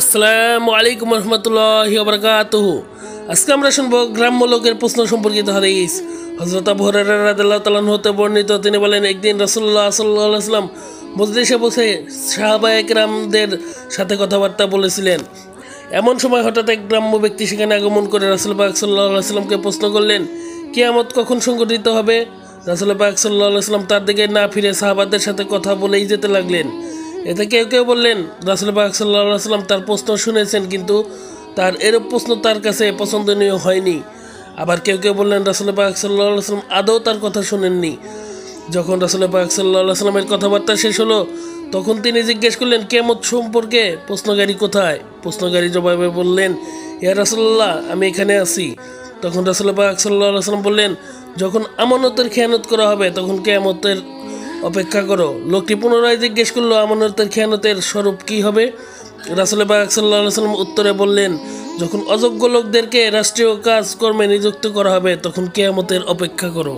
আসসালামু আলাইকুম রহমতুল্লাহি ওয়া বারাকাতুহু। আজকে আমরা শুনবো গ্রাম্য লোকের প্রশ্ন সম্পর্কিত হাদিস। হযরত আবু হুরায়রা রাদিয়াল্লাহু তাআলা হতে বর্ণিত, তিনি বলেন, একদিন রাসূলুল্লাহ সাল্লাল্লাহু আলাইহি ওয়াসাল্লাম মজলিসে বসে সাহাবায়ে কেরামদের সাথে কথাবার্তা বলেছিলেন। এমন সময় হঠাৎ এক গ্রাম্য ব্যক্তি সেখানে আগমন করে রাসূল পাক সাল্লাল্লাহু আলাইহি ওয়াসাল্লামকে প্রশ্ন করলেন, কিয়ামত কখন সংঘটিত হবে? রাসূল পাক সাল্লাল্লাহু আলাইহি ওয়াসাল্লাম তার দিকে না ফিরে সাহাবাদের সাথে কথা বলেই যেতে লাগলেন। এতে কেউ কেউ বললেন, রাসূল পাক সাল্লাল্লাহু আলাইহি ওয়াসাল্লাম তার প্রশ্ন শুনেছেন, কিন্তু তার এরূপ প্রশ্ন তার কাছে পছন্দনীয় হয়নি। আবার কেউ কেউ বললেন, রাসূল পাক সাল্লাল্লাহু আলাইহি ওয়াসাল্লাম আদৌ তার কথা শুনেননি। যখন রাসূল পাক সাল্লাল্লাহু আলাইহি ওয়াসাল্লামের কথাবার্তা শেষ হলো, তখন তিনি জিজ্ঞেস করলেন, কিয়ামত সম্পর্কে প্রশ্নকারী কোথায়? প্রশ্নকারী জবাবে বললেন, ইয়া রাসূলুল্লাহ, আমি এখানে আছি। তখন রাসূল পাক সাল্লাল্লাহু আলাইহি ওয়াসাল্লাম বললেন, যখন আমানতের খেয়ানত করা হবে তখন কিয়ামতের অপেক্ষা করো। লোকটি পুনরায় জিজ্ঞেস করলো, আমানতের খেয়ানতের স্বরূপ কী হবে? রাসূল পাক সাল্লাল্লাহু আলাইহি ওয়াসাল্লাম উত্তরে বললেন, যখন অযোগ্য লোকদেরকে রাষ্ট্রীয় কাজকর্মে নিযুক্ত করা হবে তখন কিয়ামতের অপেক্ষা করো।